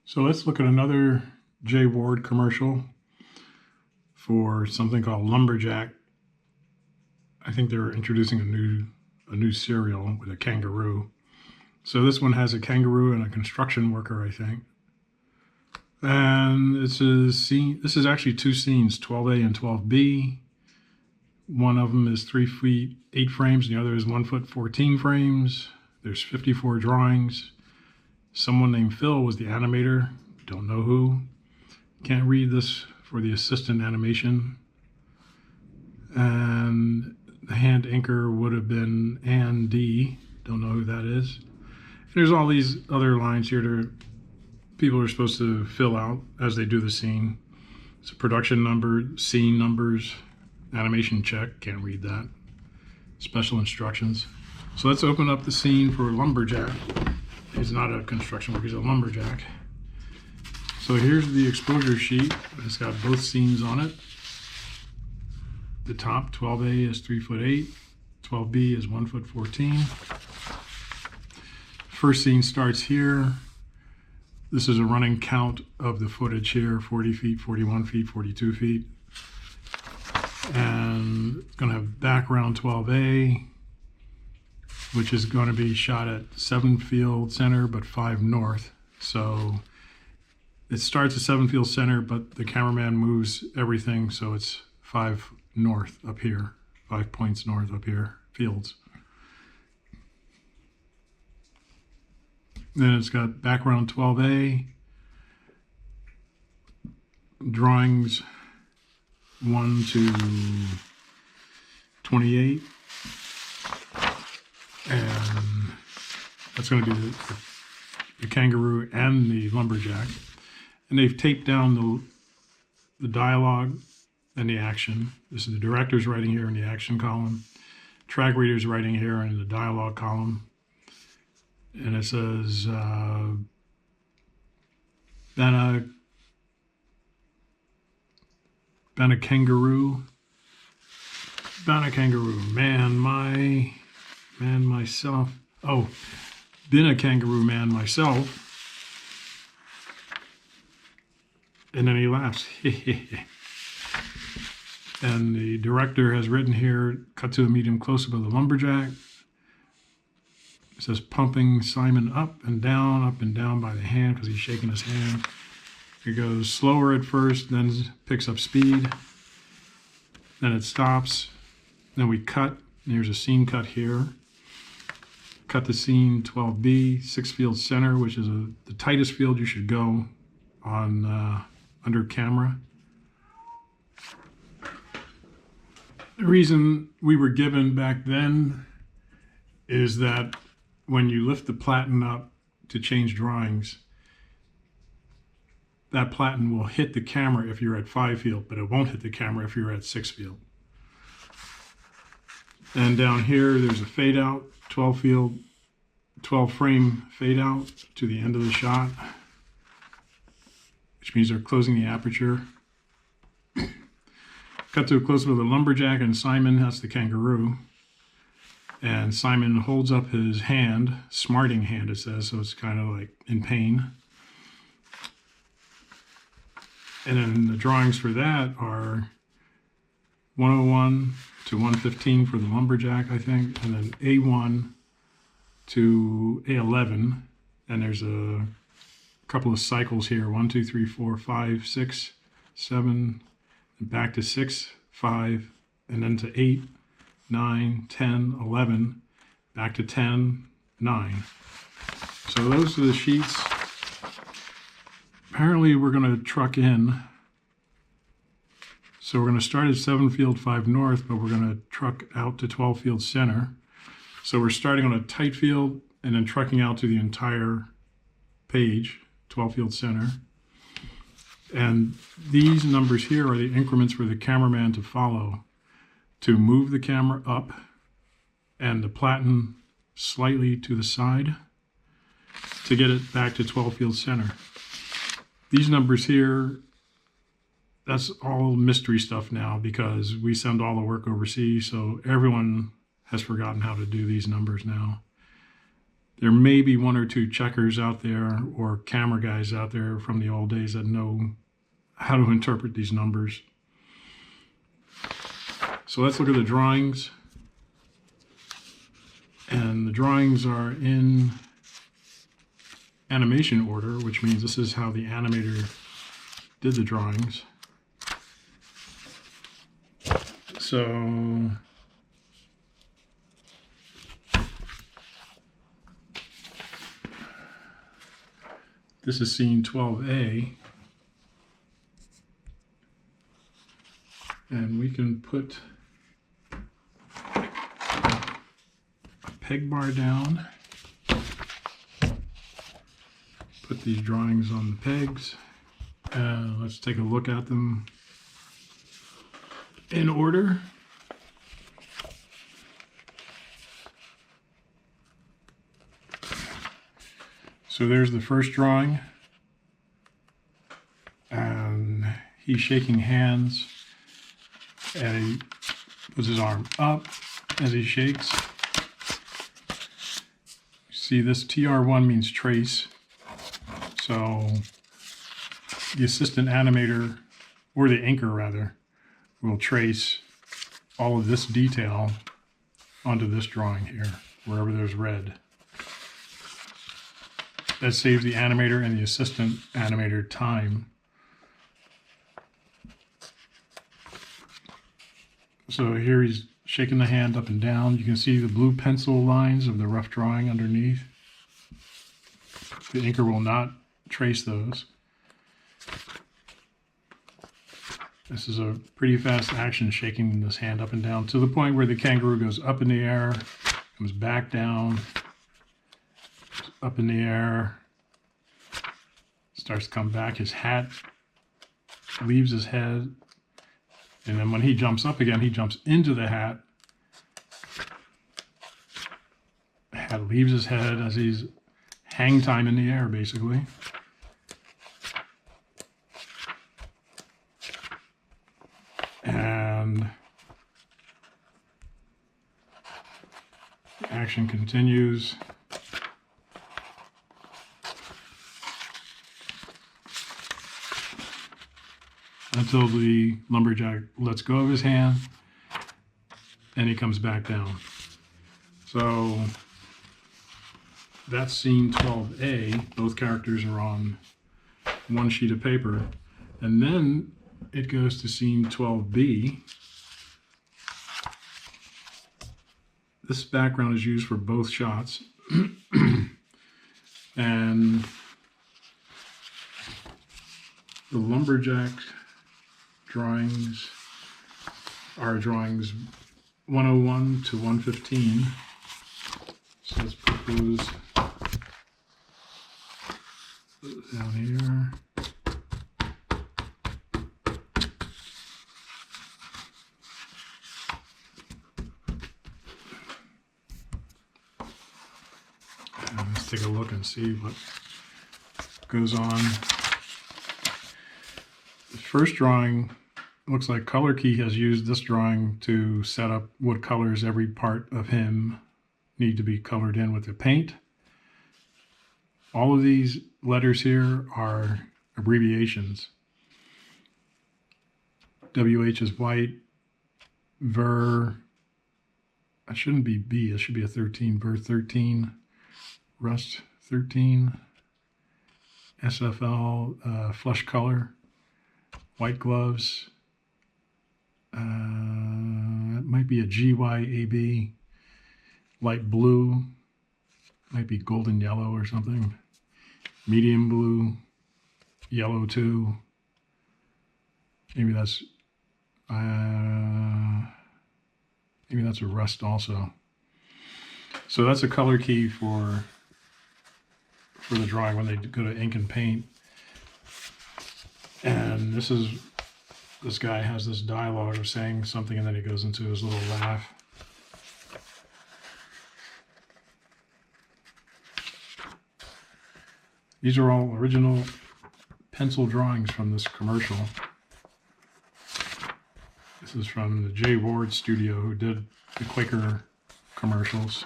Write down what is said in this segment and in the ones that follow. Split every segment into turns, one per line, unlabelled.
So let's look at another J. Ward commercial for something called Lumberjack. I think they're introducing a new cereal with a kangaroo. So this one has a kangaroo and a construction worker, I think. And this is actually two scenes, 12A and 12B. One of them is 3 feet 8 frames, and the other is 1 foot 14 frames. There's 54 drawings. Someone named Phil was the animator. Don't know who. Can't read this for the assistant animation. And the hand inker would have been Ann D. Don't know who that is. And there's all these other lines here that people are supposed to fill out as they do the scene. It's a production number, scene numbers, animation check. Can't read that. Special instructions. So let's open up the scene for Lumberjack. He's not a construction worker, he's a lumberjack. So here's the exposure sheet. It's got both scenes on it. The top, 12A is 3 foot 8, 12B is 1 foot 14. First scene starts here. This is a running count of the footage here, 40 feet, 41 feet, 42 feet. And it's gonna have background 12A, which is going to be shot at 7 field center, but 5 north. So it starts at 7 field center, but the cameraman moves everything, so it's 5 north up here, 5 points north up here, fields. Then it's got background 12A, drawings 1 to 28. And that's going to be the kangaroo and the lumberjack. And they've taped down the dialogue and the action. This is the director's writing here in the action column. Track reader's writing here in the dialogue column. And it says, been a kangaroo. Been a kangaroo. Man, myself. Oh, been a kangaroo man myself. And then he laughs. And the director has written here, cut to a medium close-up of the lumberjack. It says pumping Simon up and down by the hand because he's shaking his hand. It goes slower at first, then picks up speed. Then it stops. Then we cut. There's a scene cut here. Cut the scene 12B, 6 field center, which is the tightest field you should go on under camera. The reason we were given back then is that when you lift the platen up to change drawings, that platen will hit the camera if you're at 5 field, but it won't hit the camera if you're at 6 field. And down here, there's a fade out, 12 field, 12 frame fade out to the end of the shot, which means they're closing the aperture. Cut to a close-up of the lumberjack and Simon, that's the kangaroo. And Simon holds up his hand, smarting hand it says, so it's kind of like in pain. And then the drawings for that are 101 to 115 for the lumberjack, I think, and then A1 to A11. And there's a couple of cycles here, 1, 2, 3, 4, 5, 6, 7, and back to 6, 5, and then to 8, 9, 10, 11, back to 10, 9. So those are the sheets. Apparently we're going to truck in. So we're going to start at 7 field 5 north, but we're going to truck out to 12 field center. So we're starting on a tight field and then trucking out to the entire page, 12 field center. And these numbers here are the increments for the cameraman to follow to move the camera up and the platen slightly to the side to get it back to 12 field center. These numbers here, that's all mystery stuff now because we send all the work overseas, so everyone has forgotten how to do these numbers now. There may be one or two checkers out there or camera guys out there from the old days that know how to interpret these numbers. So let's look at the drawings. And the drawings are in animation order, which means this is how the animator did the drawings. So this is scene 12A, and we can put a peg bar down, put these drawings on the pegs, and let's take a look at them in order. So there's the first drawing, and he's shaking hands, and he puts his arm up as he shakes. See, this TR1 means trace, so the assistant animator, or the inker rather, will trace all of this detail onto this drawing here, wherever there's red. That saves the animator and the assistant animator time. So here he's shaking the hand up and down. You can see the blue pencil lines of the rough drawing underneath. The inker will not trace those. This is a pretty fast action, shaking this hand up and down to the point where the kangaroo goes up in the air, comes back down, up in the air, starts to come back. His hat leaves his head, and then when he jumps up again, he jumps into the hat. The hat leaves his head as he's hang time in the air, basically. And the action continues. Until the lumberjack lets go of his hand and he comes back down. So that's scene 12A. Both characters are on one sheet of paper. And then it goes to scene 12B. This background is used for both shots. And the lumberjack drawings are drawings 101 to 115. So let's put those down here. And let's take a look and see what goes on. The first drawing looks like Color Key has used this drawing to set up what colors every part of him need to be colored in with the paint. All of these letters here are abbreviations. WH is white, Ver, that shouldn't be B, it should be a 13, Ver 13, Rust 13, SFL, flush color, white gloves, it might be a GYAB, light blue, might be golden yellow or something, medium blue, yellow 2, maybe that's a rust also. So that's a color key for the drawing when they go to ink and paint. And this guy has this dialogue of saying something, and then he goes into his little laugh. These are all original pencil drawings from this commercial. This is from the J. Ward studio, who did the Quaker commercials.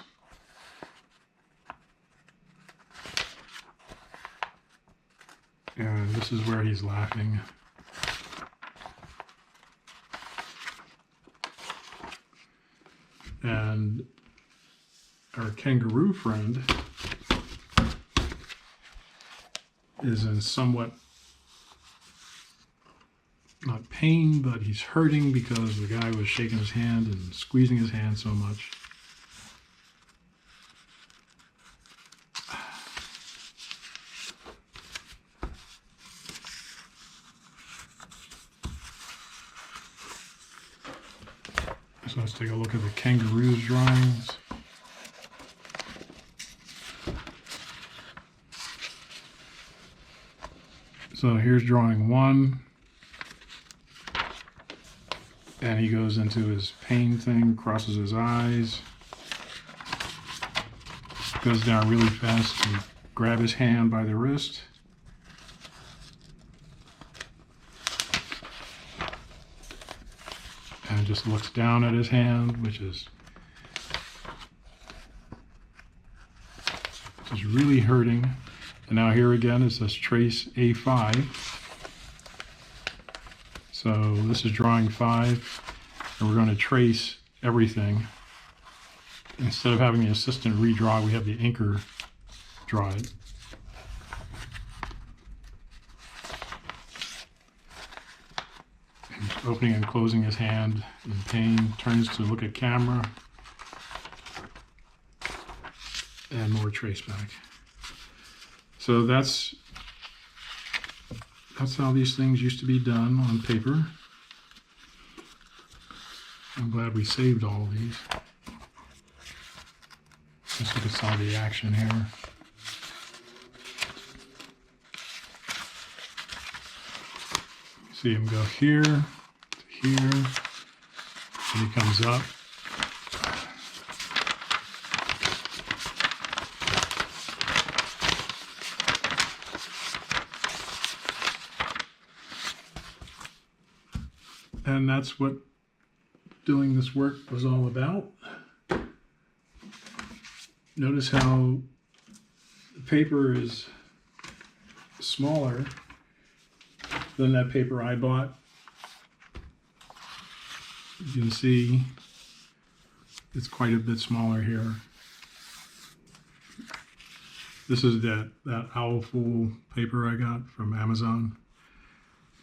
And this is where he's laughing. And our kangaroo friend is in somewhat, not pain, but he's hurting because the guy was shaking his hand and squeezing his hand so much. So let's take a look at the kangaroo's drawings. So here's drawing 1. And he goes into his pain thing, crosses his eyes, goes down really fast and grab his hand by the wrist. And just looks down at his hand, which is really hurting. And now here again it says trace A5. So this is drawing 5, and we're going to trace everything. Instead of having the assistant redraw, we have the inker draw it. He's opening and closing his hand in pain, turns to look at camera, and more trace back. So that's how these things used to be done on paper. I'm glad we saved all of these. Let's look at some of the action here. See him go here to here, and he comes up. And that's what doing this work was all about. Notice how the paper is smaller than that paper I bought. You can see it's quite a bit smaller here. This is that owl fool paper I got from Amazon.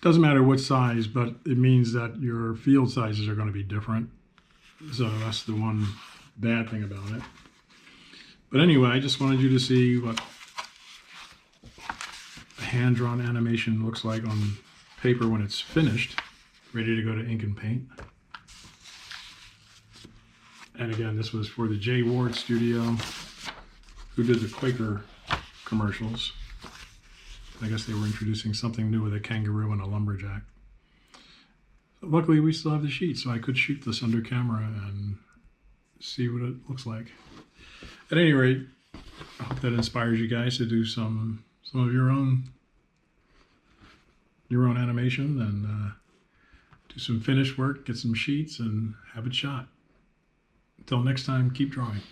Doesn't matter what size, but it means that your field sizes are going to be different. So that's the one bad thing about it. But anyway, I just wanted you to see what a hand-drawn animation looks like on paper when it's finished, ready to go to ink and paint. And again, this was for the J. Ward Studio, who did the Quaker commercials. I guess they were introducing something new with a kangaroo and a lumberjack. Luckily, we still have the sheet, so I could shoot this under camera and see what it looks like. At any rate, I hope that inspires you guys to do some of your own animation and do some finished work, get some sheets, and have it shot. Until next time, keep drawing.